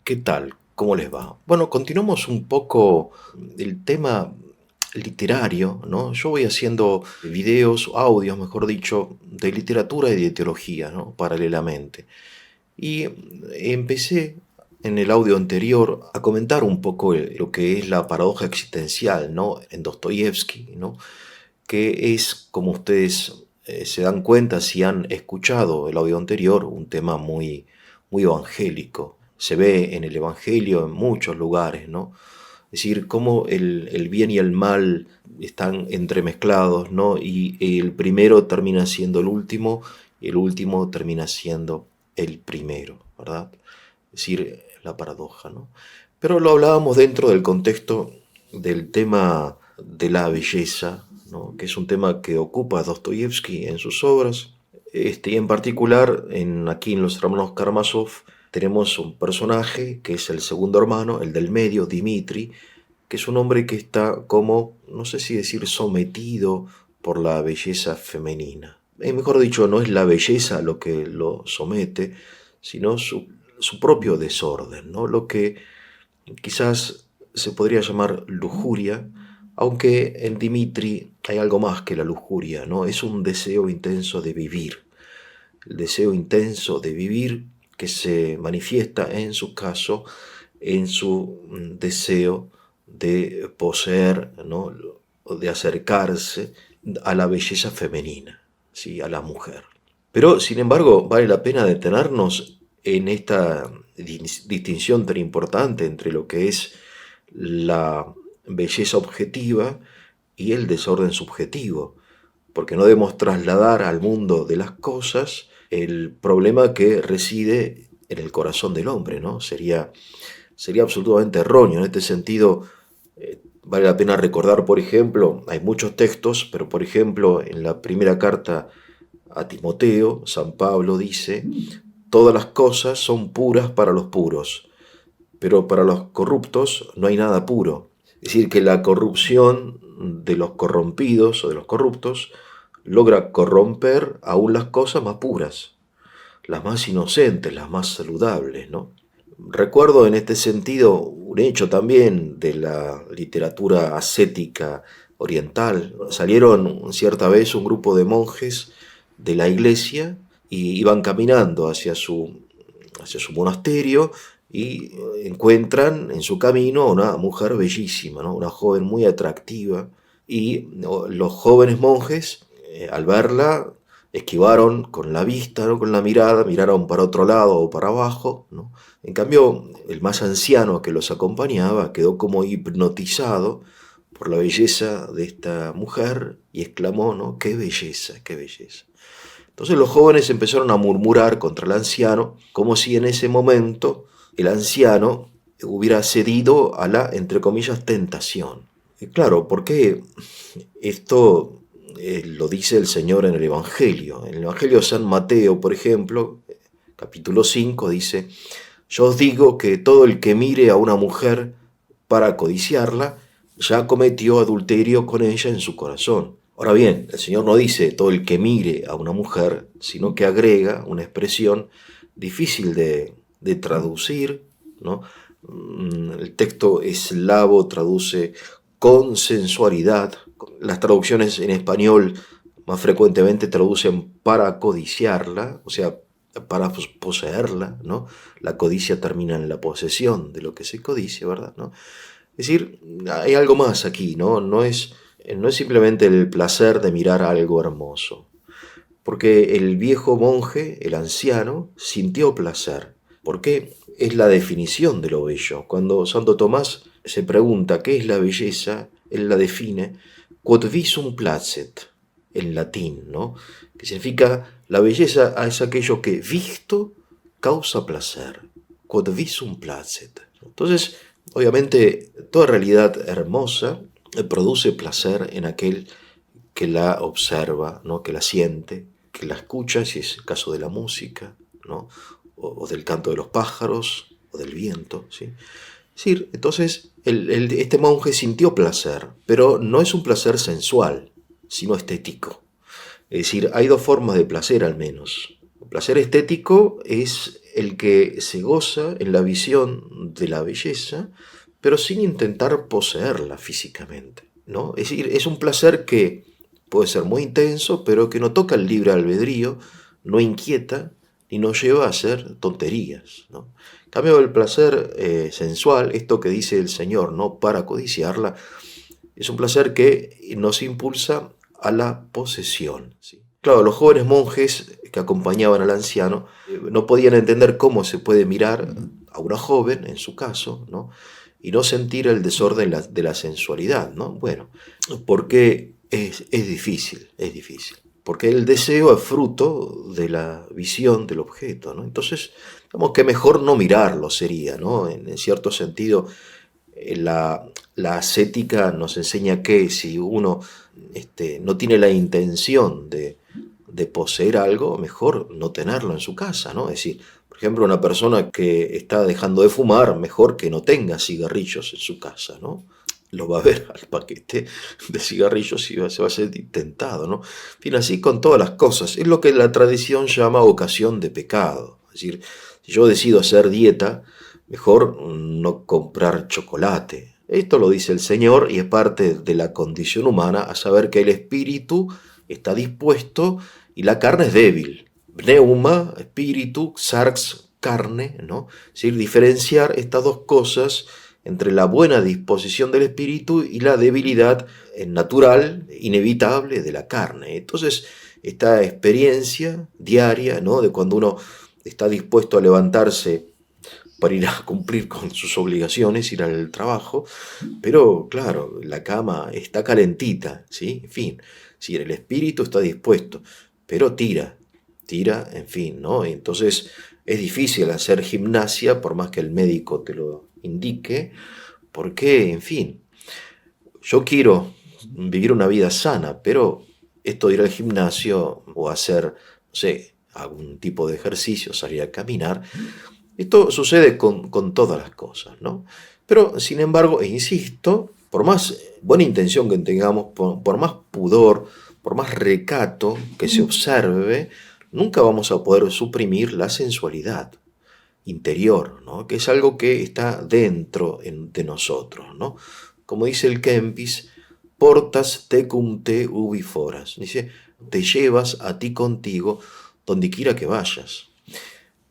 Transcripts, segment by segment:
¿Qué tal? ¿Cómo les va? Bueno, continuamos un poco el tema literario, ¿no? Yo voy haciendo videos, audios, mejor dicho, de literatura y de teología, ¿no? Paralelamente. Y empecé en el audio anterior a comentar un poco lo que es la paradoja existencial, ¿no? En Dostoyevsky, ¿no? Que es, como ustedes se dan cuenta si han escuchado el audio anterior, un tema muy evangélico. Se ve en el Evangelio en muchos lugares, ¿no? Es decir, cómo el bien y el mal están entremezclados, ¿no? Y el primero termina siendo el último y el último termina siendo el primero, ¿verdad? Es decir, la paradoja, ¿no? Pero lo hablábamos dentro del contexto del tema de la belleza, ¿no? Que es un tema que ocupa Dostoyevsky en sus obras. Y en particular, aquí en Los Hermanos Karamazov, tenemos un personaje que es el segundo hermano, el del medio, Dimitri, que es un hombre que está como, no sé si decir, sometido por la belleza femenina. Mejor dicho, no es la belleza lo que lo somete, sino su propio desorden, ¿no? Lo que quizás se podría llamar lujuria, aunque en Dimitri hay algo más que la lujuria, ¿no? Es un deseo intenso de vivir, el deseo intenso de vivir que se manifiesta en su caso en su deseo de poseer, ¿no? De acercarse a la belleza femenina, ¿sí? A la mujer. Pero, sin embargo, vale la pena detenernos en esta distinción tan importante entre lo que es la belleza objetiva y el desorden subjetivo, porque no debemos trasladar al mundo de las cosas el problema que reside en el corazón del hombre, ¿no? Sería absolutamente erróneo. En este sentido, vale la pena recordar, por ejemplo, hay muchos textos, pero por ejemplo, en la primera carta a Timoteo, San Pablo dice, todas las cosas son puras para los puros, pero para los corruptos no hay nada puro. Es decir, que la corrupción de los corrompidos o de los corruptos logra corromper aún las cosas más puras, las más inocentes, las más saludables, ¿no? Recuerdo en este sentido un hecho también de la literatura ascética oriental. Salieron cierta vez un grupo de monjes de la iglesia y iban caminando hacia su monasterio y encuentran en su camino a una mujer bellísima, ¿no? Una joven muy atractiva. Y ¿no? Los jóvenes monjes, al verla, esquivaron con la vista, ¿no? Con la mirada, miraron para otro lado o para abajo, ¿no? En cambio, el más anciano que los acompañaba quedó como hipnotizado por la belleza de esta mujer y exclamó, ¿no? ¡Qué belleza, qué belleza! Entonces los jóvenes empezaron a murmurar contra el anciano, como si en ese momento el anciano hubiera cedido a la, entre comillas, tentación. Y claro, ¿por qué esto lo dice el Señor en el Evangelio? En el Evangelio de San Mateo, por ejemplo, capítulo 5 dice, yo os digo que todo el que mire a una mujer para codiciarla, ya cometió adulterio con ella en su corazón. Ahora bien, el Señor no dice todo el que mire a una mujer, sino que agrega una expresión difícil de traducir, ¿no? El texto eslavo traduce con sensualidad. Las traducciones en español más frecuentemente traducen para codiciarla, o sea, para poseerla, ¿no? La codicia termina en la posesión de lo que se codicia, ¿verdad? ¿No? Es decir, hay algo más aquí, ¿no? No es simplemente el placer de mirar algo hermoso, porque el viejo monje, el anciano, sintió placer, porque es la definición de lo bello. Cuando Santo Tomás se pregunta qué es la belleza, él la define quod visum placet, en latín, ¿no? Que significa la belleza es aquello que visto causa placer, quod visum placet. Entonces, obviamente, toda realidad hermosa produce placer en aquel que la observa, ¿no? Que la siente, que la escucha, si es el caso de la música, ¿no? O del canto de los pájaros, o del viento, ¿sí? Es decir, entonces este monje sintió placer, pero no es un placer sensual, sino estético. Es decir, hay dos formas de placer al menos. El placer estético es el que se goza en la visión de la belleza, pero sin intentar poseerla físicamente, ¿no? Es decir, es un placer que puede ser muy intenso, pero que no toca el libre albedrío, no inquieta y nos lleva a hacer tonterías, ¿no? En cambio, el placer sensual, esto que dice el Señor, ¿no? Para codiciarla, es un placer que nos impulsa a la posesión, ¿sí? Claro, los jóvenes monjes que acompañaban al anciano no podían entender cómo se puede mirar a una joven, en su caso, ¿no? Y no sentir el desorden de la sensualidad, ¿no? Bueno, porque es difícil, es difícil. Porque el deseo es fruto de la visión del objeto, ¿no? Entonces, digamos que mejor no mirarlo sería, ¿no? En cierto sentido, la ascética nos enseña que si uno no tiene la intención de poseer algo, mejor no tenerlo en su casa, ¿no? Es decir, por ejemplo, una persona que está dejando de fumar, mejor que no tenga cigarrillos en su casa, ¿no? Lo va a ver al paquete de cigarrillos y se va a ser tentado, ¿no? En fin, así con todas las cosas. Es lo que la tradición llama ocasión de pecado. Es decir, si yo decido hacer dieta, mejor no comprar chocolate. Esto lo dice el Señor y es parte de la condición humana, a saber que el espíritu está dispuesto y la carne es débil. Pneuma, espíritu, sarx, carne, ¿no? Es decir, diferenciar estas dos cosas entre la buena disposición del espíritu y la debilidad natural, inevitable de la carne. Entonces, esta experiencia diaria, ¿no? De cuando uno está dispuesto a levantarse para ir a cumplir con sus obligaciones, ir al trabajo, pero claro, la cama está calentita, ¿sí? En fin, si el espíritu está dispuesto, pero tira, en fin, ¿no? Entonces es difícil hacer gimnasia, por más que el médico te lo indique, porque, en fin, yo quiero vivir una vida sana, pero esto de ir al gimnasio o hacer, no sé, algún tipo de ejercicio, salir a caminar, esto sucede con todas las cosas, ¿no? Pero, sin embargo, e insisto, por más buena intención que tengamos, por más pudor, por más recato que se observe, nunca vamos a poder suprimir la sensualidad interior, ¿no? Que es algo que está dentro de nosotros, ¿no? Como dice el Kempis, portas tecum te ubi foras. Dice, te llevas a ti contigo donde quiera que vayas.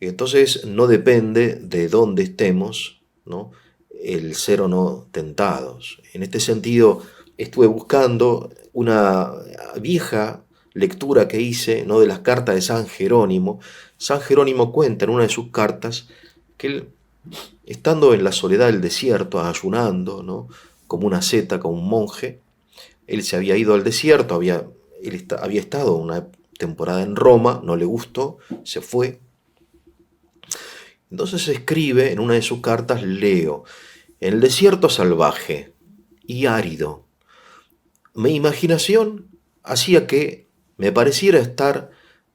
Entonces no depende de dónde estemos, ¿no? El ser o no tentados. En este sentido, estuve buscando una vieja lectura que hice, ¿no? De las cartas de San Jerónimo. San Jerónimo cuenta en una de sus cartas que él, estando en la soledad del desierto, ayunando, ¿no? Como una asceta, como un monje, él se había ido al desierto, había estado una temporada en Roma, no le gustó, se fue. Entonces escribe en una de sus cartas, leo, en el desierto salvaje y árido, mi imaginación hacía que me pareciera estar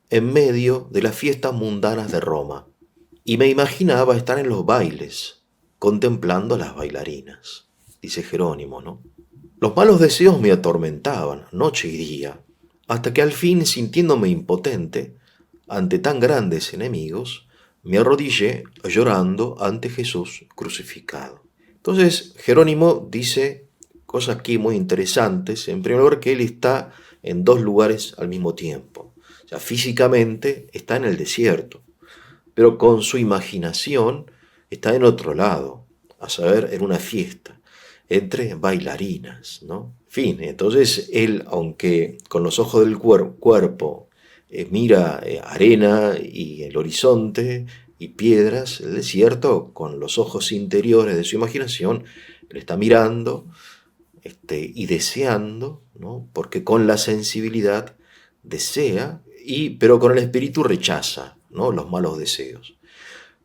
en medio de las fiestas mundanas de Roma, y me imaginaba estar en los bailes, contemplando a las bailarinas, dice Jerónimo, ¿no? Los malos deseos me atormentaban noche y día, hasta que al fin, sintiéndome impotente ante tan grandes enemigos, me arrodillé llorando ante Jesús crucificado. Entonces Jerónimo dice cosas aquí muy interesantes. En primer lugar, que él está en dos lugares al mismo tiempo. O sea, físicamente está en el desierto, pero con su imaginación está en otro lado, a saber, en una fiesta, entre bailarinas, ¿no? En fin, entonces él, aunque con los ojos del cuerpo mira arena y el horizonte y piedras, el desierto, con los ojos interiores de su imaginación, él está mirando y deseando, ¿no? Porque con la sensibilidad desea, pero con el espíritu rechaza, ¿no? Los malos deseos.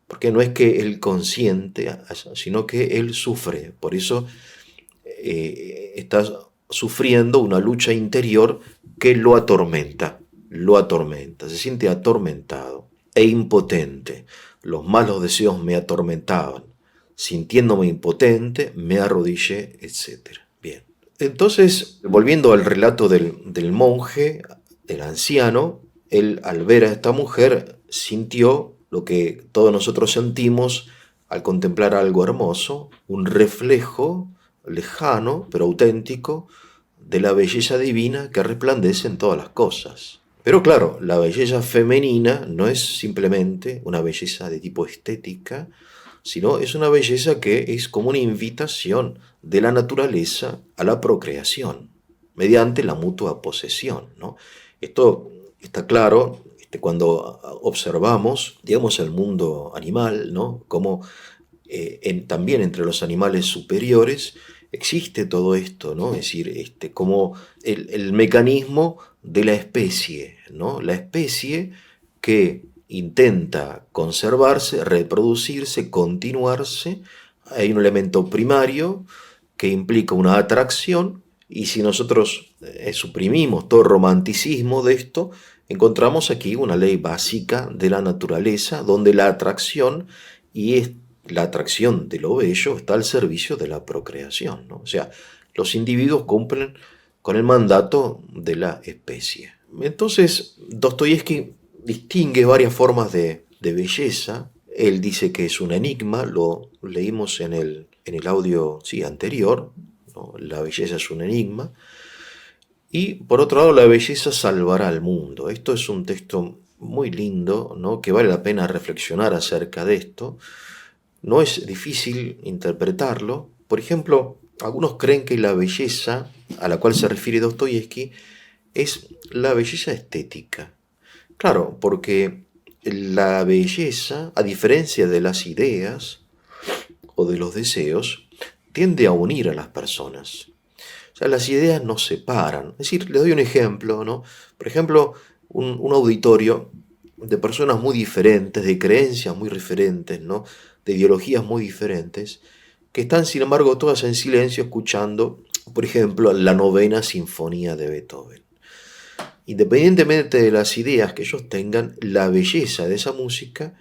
Porque no es que él consiente, sino que él sufre. Por eso está sufriendo una lucha interior que lo atormenta, se siente atormentado e impotente. Los malos deseos me atormentaban, sintiéndome impotente, me arrodillé, etc. Bien, entonces, volviendo al relato del monje, del anciano, él al ver a esta mujer sintió lo que todos nosotros sentimos al contemplar algo hermoso, un reflejo lejano, pero auténtico, de la belleza divina que resplandece en todas las cosas. Pero claro, la belleza femenina no es simplemente una belleza de tipo estética, sino es una belleza que es como una invitación de la naturaleza a la procreación, mediante la mutua posesión, ¿no? Esto está claro cuando observamos, digamos, el mundo animal, ¿no? Como también entre los animales superiores existe todo esto, ¿no? Es decir, como el mecanismo de la especie, ¿no? La especie que intenta conservarse, reproducirse, continuarse. Hay un elemento primario que implica una atracción, y si nosotros suprimimos todo romanticismo de esto, encontramos aquí una ley básica de la naturaleza, donde la atracción y la atracción de lo bello está al servicio de la procreación, ¿no? O sea, los individuos cumplen con el mandato de la especie. Entonces, Dostoyevsky distingue varias formas de belleza. Él dice que es un enigma, lo leímos en el audio, sí, anterior, ¿no? La belleza es un enigma. Y por otro lado, la belleza salvará al mundo. Esto es un texto muy lindo, ¿no? Que vale la pena reflexionar acerca de esto. No es difícil interpretarlo. Por ejemplo, algunos creen que la belleza a la cual se refiere Dostoyevsky es la belleza estética. Claro, porque la belleza, a diferencia de las ideas o de los deseos, tiende a unir a las personas. O sea, las ideas nos separan. Es decir, le doy un ejemplo, ¿no? Por ejemplo, un auditorio de personas muy diferentes, de creencias muy diferentes, ¿no? De ideologías muy diferentes, que están, sin embargo, todas en silencio escuchando, por ejemplo, la novena sinfonía de Beethoven. Independientemente de las ideas que ellos tengan, la belleza de esa música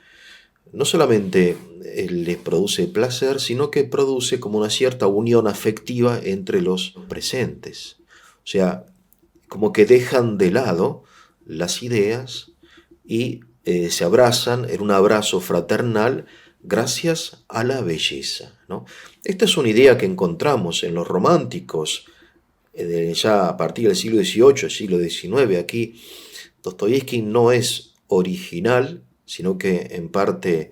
no solamente les produce placer, sino que produce como una cierta unión afectiva entre los presentes. O sea, como que dejan de lado las ideas y se abrazan en un abrazo fraternal gracias a la belleza, ¿no? Esta es una idea que encontramos en los románticos, ya a partir del siglo XVIII, siglo XIX. Aquí Dostoyevsky no es original, sino que en parte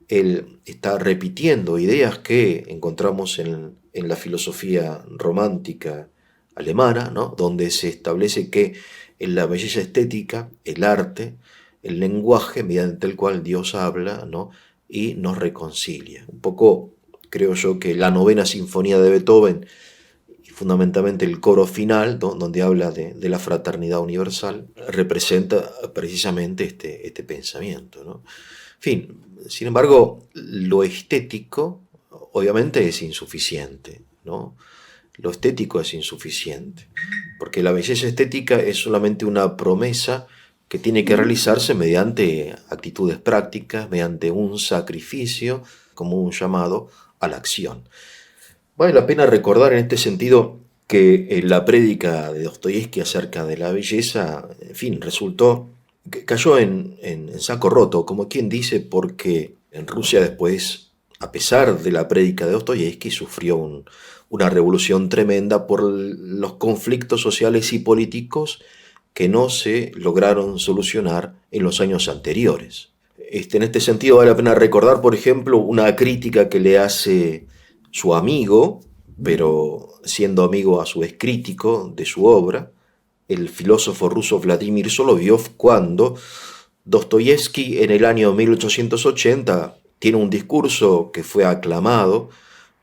él está repitiendo ideas que encontramos en la filosofía romántica alemana, ¿no? Donde se establece que en la belleza estética, el arte, el lenguaje mediante el cual Dios habla, ¿no? Y nos reconcilia. Un poco creo yo que la novena sinfonía de Beethoven, y fundamentalmente el coro final, donde habla de la fraternidad universal, representa precisamente este pensamiento, ¿no? En fin, sin embargo, lo estético obviamente es insuficiente, ¿no? Lo estético es insuficiente, porque la belleza estética es solamente una promesa que tiene que realizarse mediante actitudes prácticas, mediante un sacrificio, como un llamado a la acción. Vale la pena recordar en este sentido que la prédica de Dostoyevsky acerca de la belleza, en fin, cayó en saco roto, como quien dice, porque en Rusia después, a pesar de la prédica de Dostoyevsky, sufrió una revolución tremenda por los conflictos sociales y políticos que no se lograron solucionar en los años anteriores. En este sentido vale la pena recordar, por ejemplo, una crítica que le hace su amigo, pero siendo amigo a su vez crítico de su obra, el filósofo ruso Vladimir Soloviov, cuando Dostoyevsky en el año 1880 tiene un discurso que fue aclamado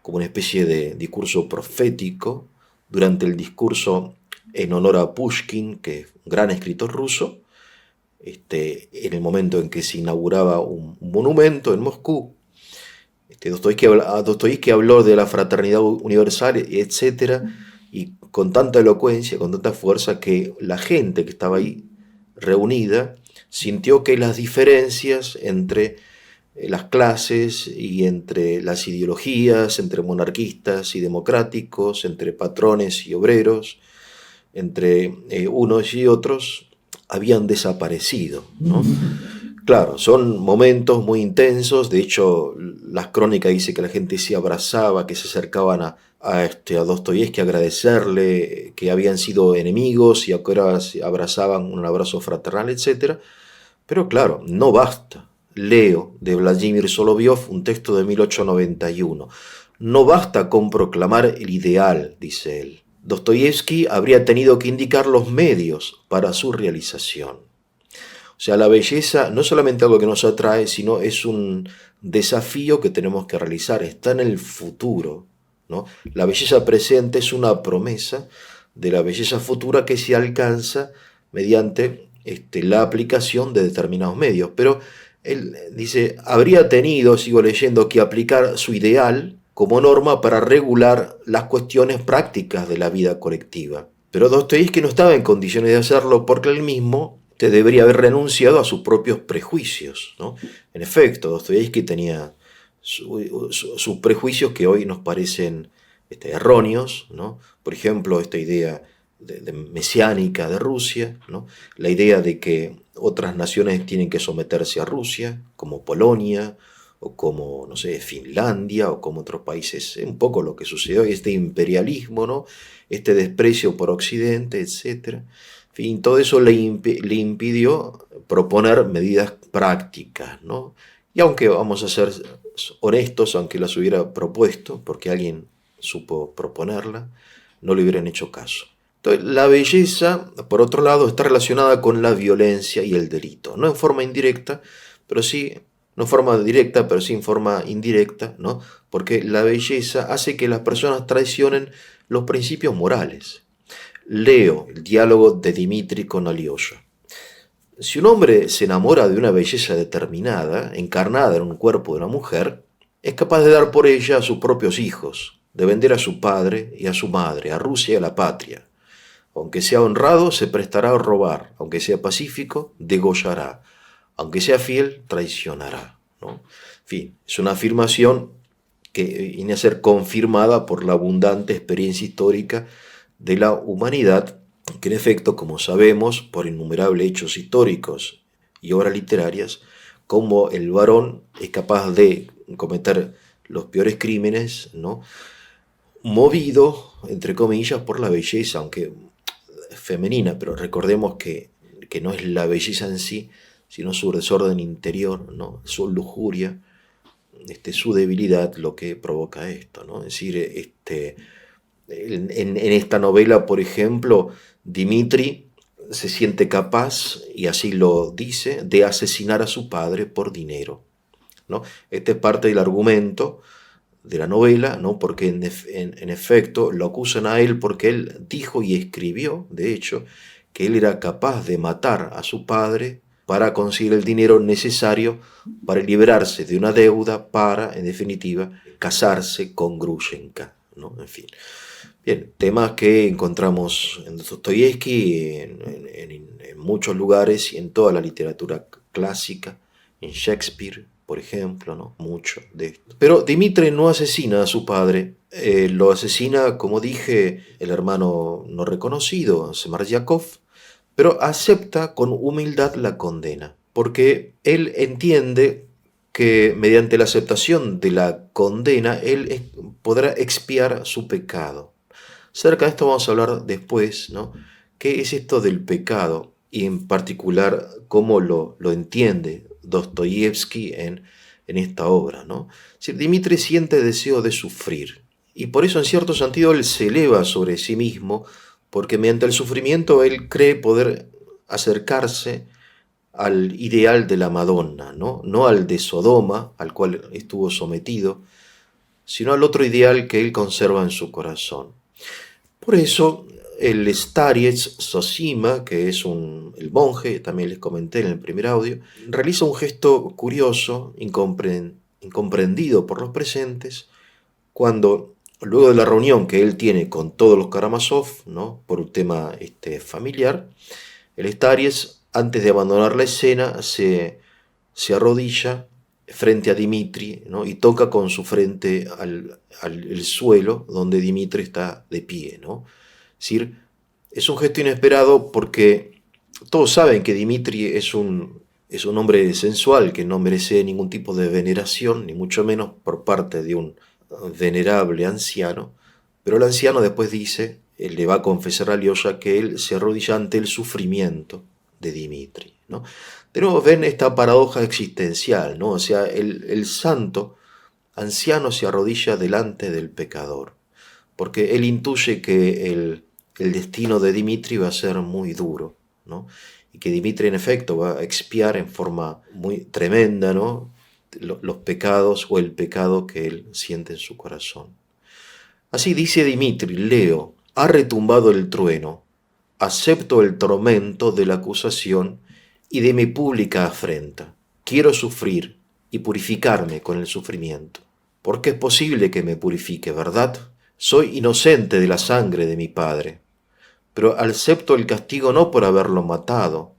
como una especie de discurso profético durante el discurso en honor a Pushkin, que es un gran escritor ruso, en el momento en que se inauguraba un monumento en Moscú. Dostoyevsky habló de la fraternidad universal, etc., y con tanta elocuencia, con tanta fuerza, que la gente que estaba ahí reunida sintió que las diferencias entre las clases y entre las ideologías, entre monarquistas y democráticos, entre patrones y obreros, entre unos y otros, habían desaparecido, ¿no? Claro, son momentos muy intensos. De hecho, las crónicas dice que la gente se abrazaba, que se acercaban a Dostoyevski a agradecerle que habían sido enemigos y ahora se abrazaban, un abrazo fraternal, etcétera. Pero claro, no basta. Leo de Vladimir Soloviov, un texto de 1891. No basta con proclamar el ideal, dice él. Dostoyevski habría tenido que indicar los medios para su realización. O sea, la belleza no es solamente algo que nos atrae, sino es un desafío que tenemos que realizar, está en el futuro, ¿no? La belleza presente es una promesa de la belleza futura que se alcanza mediante la aplicación de determinados medios. Pero él dice, habría tenido, sigo leyendo, que aplicar su ideal como norma para regular las cuestiones prácticas de la vida colectiva. Pero Dostoyevski no estaba en condiciones de hacerlo porque él mismo debería haber renunciado a sus propios prejuicios, ¿no? En efecto, Dostoyevski tenía sus prejuicios que hoy nos parecen erróneos, ¿no? Por ejemplo, esta idea de mesiánica de Rusia, ¿no? La idea de que otras naciones tienen que someterse a Rusia, como Polonia, o como, no sé, Finlandia, o como otros países. Un poco lo que sucedió, este imperialismo, ¿no? Este desprecio por Occidente, etcétera. En fin, todo eso le impidió proponer medidas prácticas, ¿no? Y aunque vamos a ser honestos, aunque las hubiera propuesto, porque alguien supo proponerla, no le hubieran hecho caso. Entonces, la belleza, por otro lado, está relacionada con la violencia y el delito, no en forma indirecta, pero sí, no en forma directa, pero sí en forma indirecta, ¿no? Porque la belleza hace que las personas traicionen los principios morales. Leo el diálogo de Dimitri con Alyosha. Si un hombre se enamora de una belleza determinada, encarnada en un cuerpo de una mujer, es capaz de dar por ella a sus propios hijos, de vender a su padre y a su madre, a Rusia y a la patria. Aunque sea honrado, se prestará a robar. Aunque sea pacífico, degollará. Aunque sea fiel, traicionará, ¿no? En fin, es una afirmación que viene a ser confirmada por la abundante experiencia histórica de la humanidad, que en efecto, como sabemos, por innumerables hechos históricos y obras literarias, como el varón es capaz de cometer los peores crímenes, ¿no? Movido, entre comillas, por la belleza, aunque femenina, pero recordemos que no es la belleza en sí, sino su desorden interior, ¿no? Su lujuria, su debilidad, lo que provoca esto, ¿no? Es decir, en esta novela, por ejemplo, Dimitri se siente capaz, y así lo dice, de asesinar a su padre por dinero, ¿no? Este es parte del argumento de la novela, ¿no? Porque en efecto lo acusan a él porque él dijo y escribió, de hecho, que él era capaz de matar a su padre para conseguir el dinero necesario para librarse de una deuda para, en definitiva, casarse con Grushenka, ¿no? En fin. Bien, temas que encontramos en Dostoyevsky, en muchos lugares y en toda la literatura clásica, en Shakespeare, por ejemplo, ¿no? Mucho de esto. Pero Dimitri no asesina a su padre, lo asesina, como dije, el hermano no reconocido, Smerdyakov, pero acepta con humildad la condena, porque él entiende que mediante la aceptación de la condena, él podrá expiar su pecado. Cerca de esto vamos a hablar después, ¿no? ¿Qué es esto del pecado? Y en particular, cómo lo entiende Dostoyevsky en esta obra, ¿no? Es decir, Dimitri siente deseo de sufrir, y por eso en cierto sentido él se eleva sobre sí mismo, porque mediante el sufrimiento él cree poder acercarse al ideal de la Madonna, ¿no? No al de Sodoma, al cual estuvo sometido, sino al otro ideal que él conserva en su corazón. Por eso el Starets Zosima, que es el monje, también les comenté en el primer audio, realiza un gesto curioso, incomprendido por los presentes, cuando luego de la reunión que él tiene con todos los Karamazov, ¿no? Por un tema familiar, el Starets, antes de abandonar la escena, se arrodilla frente a Dimitri, ¿no? Y toca con su frente el suelo donde Dimitri está de pie, ¿no? Es decir, es un gesto inesperado porque todos saben que Dimitri es un Es un hombre sensual que no merece ningún tipo de veneración, ni mucho menos por parte de un venerable anciano, pero el anciano después dice, él le va a confesar a Alyosha que él se arrodilla ante el sufrimiento de Dimitri, ¿no? De nuevo ven esta paradoja existencial, ¿no? O sea, el santo anciano se arrodilla delante del pecador, porque él intuye que el destino de Dimitri va a ser muy duro, ¿no? Y que Dimitri en efecto va a expiar en forma muy tremenda, ¿no? Los pecados o el pecado que él siente en su corazón. Así dice Dimitri, leo, ha retumbado el trueno, acepto el tormento de la acusación y de mi pública afrenta. Quiero sufrir y purificarme con el sufrimiento. Porque es posible que me purifique, ¿verdad? Soy inocente de la sangre de mi padre, pero acepto el castigo no por haberlo matado,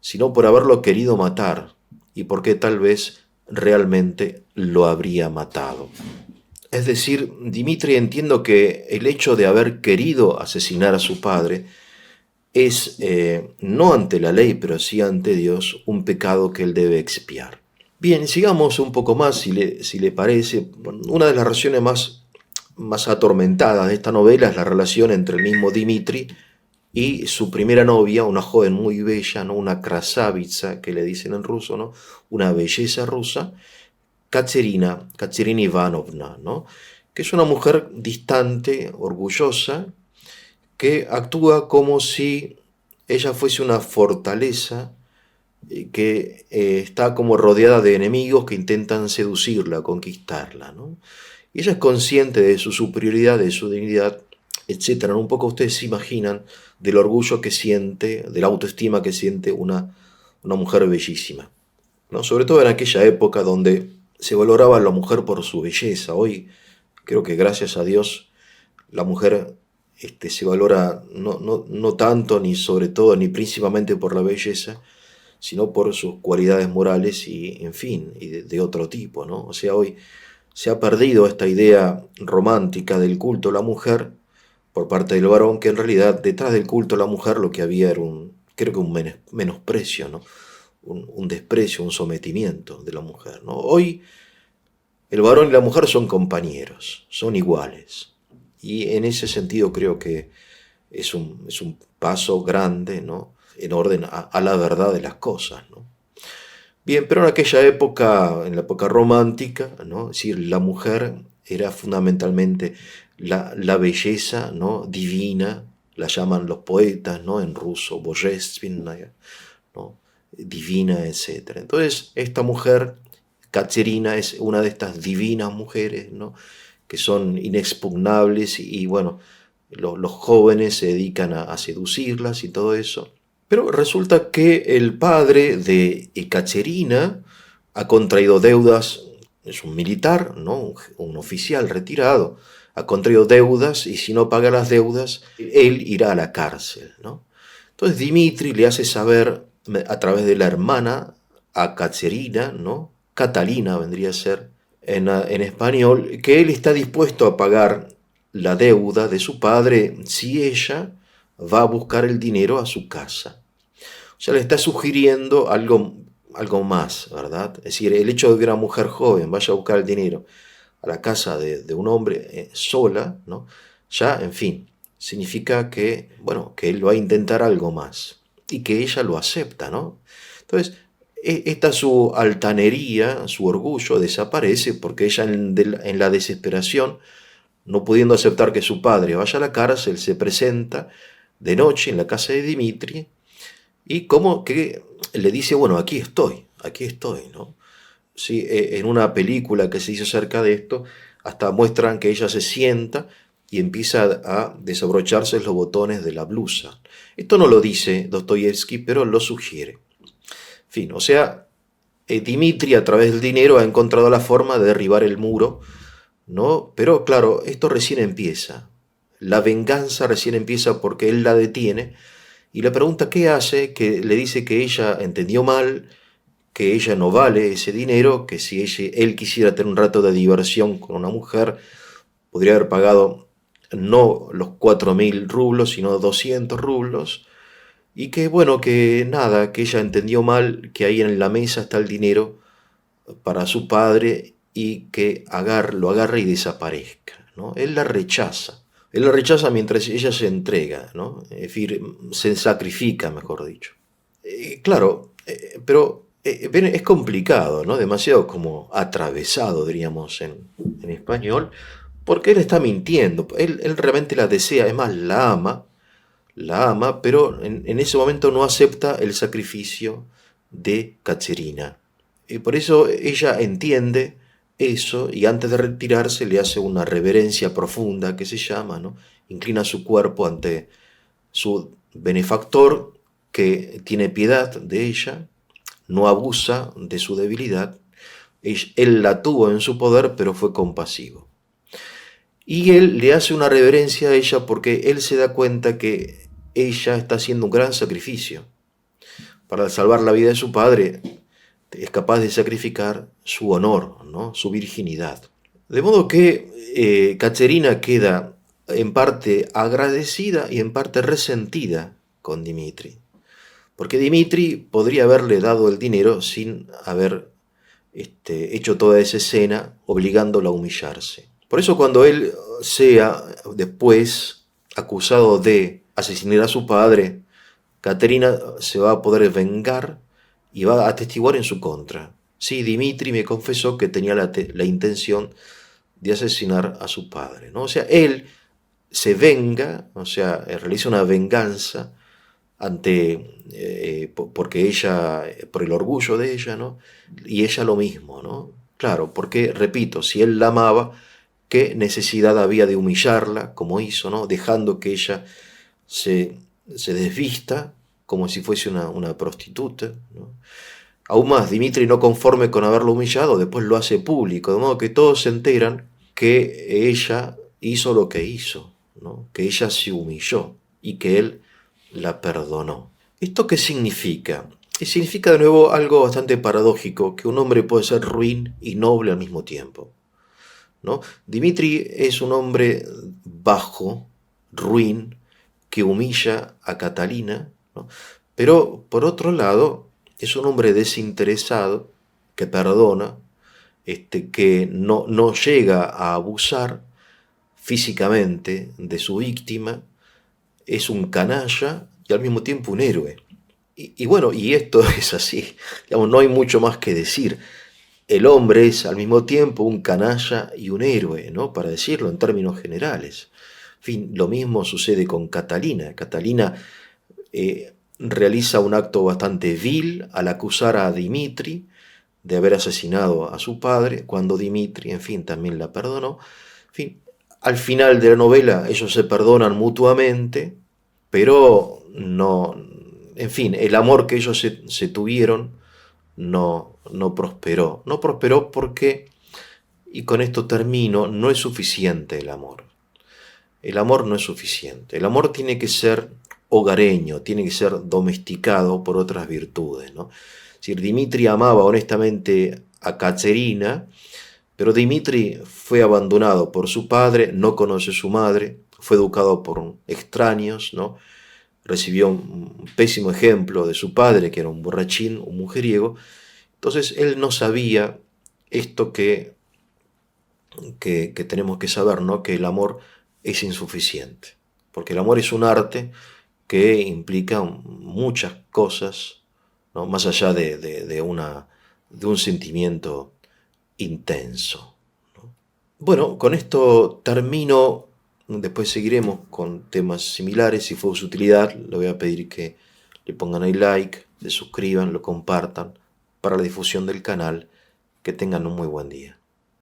sino por haberlo querido matar, y porque tal vez realmente lo habría matado. Es decir, Dimitri entiendo que el hecho de haber querido asesinar a su padre es, no ante la ley, pero sí ante Dios, un pecado que él debe expiar. Bien, sigamos un poco más, si le parece. Una de las relaciones más atormentadas de esta novela es la relación entre el mismo Dimitri y su primera novia, una joven muy bella, ¿no? Una krasavitsa, que le dicen en ruso, ¿no? Una belleza rusa, Katerina Ivanovna, ¿no? Que es una mujer distante, orgullosa, que actúa como si ella fuese una fortaleza que está como rodeada de enemigos que intentan seducirla, conquistarla, ¿no? Y ella es consciente de su superioridad, de su dignidad, etcétera. Un poco ustedes se imaginan del orgullo que siente, de la autoestima que siente una mujer bellísima, ¿no? Sobre todo en aquella época donde se valoraba a la mujer por su belleza. Hoy creo que gracias a Dios la mujer se valora no tanto, ni sobre todo, ni principalmente por la belleza, sino por sus cualidades morales y, en fin, y de otro tipo, ¿no? O sea, hoy se ha perdido esta idea romántica del culto a la mujer por parte del varón, que en realidad detrás del culto a la mujer lo que había era creo que un menosprecio, ¿no? Un desprecio, un sometimiento de la mujer, ¿no? Hoy el varón y la mujer son compañeros, son iguales. Y en ese sentido creo que es un paso grande, ¿no? En orden a la verdad de las cosas, ¿no? Bien, pero en aquella época, en la época romántica, ¿no? Es decir, la mujer era fundamentalmente la belleza, ¿no? Divina, la llaman los poetas, ¿no? En ruso, bожественная, ¿no? Divina, etc. Entonces, esta mujer, Caterina, es una de estas divinas mujeres, ¿no? Que son inexpugnables y bueno, los jóvenes se dedican a seducirlas y todo eso. Pero resulta que el padre de Caterina ha contraído deudas, es un militar, ¿no? Un oficial retirado, ha contraído deudas y si no paga las deudas, él irá a la cárcel, ¿no? Entonces Dimitri le hace saber a través de la hermana a Caterina, ¿no? Catalina vendría a ser en español, que él está dispuesto a pagar la deuda de su padre si ella va a buscar el dinero a su casa. O sea, le está sugiriendo algo más, ¿verdad? Es decir, el hecho de que una mujer joven vaya a buscar el dinero a la casa de un hombre sola, ¿no? Ya, en fin, significa que, bueno, que él va a intentar algo más y que ella lo acepta, ¿no? Entonces, esta su altanería, su orgullo desaparece porque ella en la desesperación, no pudiendo aceptar que su padre vaya a la cárcel, se presenta de noche en la casa de Dimitri y como que le dice, bueno, aquí estoy, ¿no? Sí, en una película que se hizo acerca de esto, hasta muestran que ella se sienta y empieza a desabrocharse los botones de la blusa. Esto no lo dice Dostoyevsky, pero lo sugiere. En fin, o sea, Dimitri a través del dinero ha encontrado la forma de derribar el muro, ¿no? Pero claro, esto recién empieza. La venganza recién empieza porque él la detiene y le pregunta qué hace, que le dice que ella entendió mal, que ella no vale ese dinero, que si él quisiera tener un rato de diversión con una mujer, podría haber pagado no los 4.000 rublos, sino 200 rublos, y que bueno, que nada, que ella entendió mal que ahí en la mesa está el dinero para su padre y que lo agarre y desaparezca, ¿no? Él la rechaza mientras ella se entrega, ¿no? Es decir, se sacrifica, mejor dicho. Claro, pero ven, es complicado, ¿no? Demasiado como atravesado, diríamos en español, porque él está mintiendo, él realmente la desea, es más, la ama, pero en ese momento no acepta el sacrificio de Caterina. Y por eso ella entiende eso y antes de retirarse le hace una reverencia profunda que se llama, ¿no? Inclina su cuerpo ante su benefactor que tiene piedad de ella, no abusa de su debilidad, él la tuvo en su poder pero fue compasivo. Y él le hace una reverencia a ella porque él se da cuenta que ella está haciendo un gran sacrificio. Para salvar la vida de su padre, es capaz de sacrificar su honor, ¿no? Su virginidad. De modo que Caterina queda en parte agradecida y en parte resentida con Dimitri. Porque Dimitri podría haberle dado el dinero sin haber hecho toda esa escena obligándola a humillarse. Por eso cuando él sea después acusado de asesinar a su padre, Caterina se va a poder vengar y va a atestiguar en su contra. Sí, Dimitri me confesó que tenía la intención de asesinar a su padre, ¿no? O sea, él se venga, o sea, realiza una venganza porque ella, por el orgullo de ella, ¿no? Y ella lo mismo, ¿no? Claro, porque, repito, si él la amaba, ¿qué necesidad había de humillarla, como hizo, ¿no? Dejando que ella se, se desvista como si fuese una prostituta, ¿no? Aún más, Dimitri, no conforme con haberlo humillado, después lo hace público, de modo que todos se enteran que ella hizo lo que hizo, ¿no? Que ella se humilló y que él la perdonó. ¿Esto qué significa? Significa de nuevo algo bastante paradójico, que un hombre puede ser ruin y noble al mismo tiempo, ¿no? Dimitri es un hombre bajo, ruin, que humilla a Catalina, ¿no? Pero por otro lado es un hombre desinteresado, que perdona, que no llega a abusar físicamente de su víctima, es un canalla y al mismo tiempo un héroe. Y bueno, y esto es así, digamos, no hay mucho más que decir. El hombre es al mismo tiempo un canalla y un héroe, ¿no? Para decirlo en términos generales. En fin, lo mismo sucede con Catalina. Catalina realiza un acto bastante vil al acusar a Dimitri de haber asesinado a su padre, cuando Dimitri, en fin, también la perdonó. En fin, al final de la novela ellos se perdonan mutuamente, pero no, en fin, el amor que ellos se tuvieron no prosperó. No prosperó porque, y con esto termino, no es suficiente el amor. El amor no es suficiente. El amor tiene que ser hogareño, tiene que ser domesticado por otras virtudes, ¿no? Es decir, Dimitri amaba honestamente a Caterina, pero Dimitri fue abandonado por su padre, no conoce a su madre, fue educado por extraños, ¿no? Recibió un pésimo ejemplo de su padre, que era un borrachín, un mujeriego. Entonces él no sabía esto que tenemos que saber, ¿no? Que el amor es insuficiente, porque el amor es un arte que implica muchas cosas, ¿no? Más allá de un sentimiento intenso, ¿no? Bueno, con esto termino, después seguiremos con temas similares. Si fue de su utilidad, le voy a pedir que le pongan ahí like, se suscriban, lo compartan para la difusión del canal. Que tengan un muy buen día.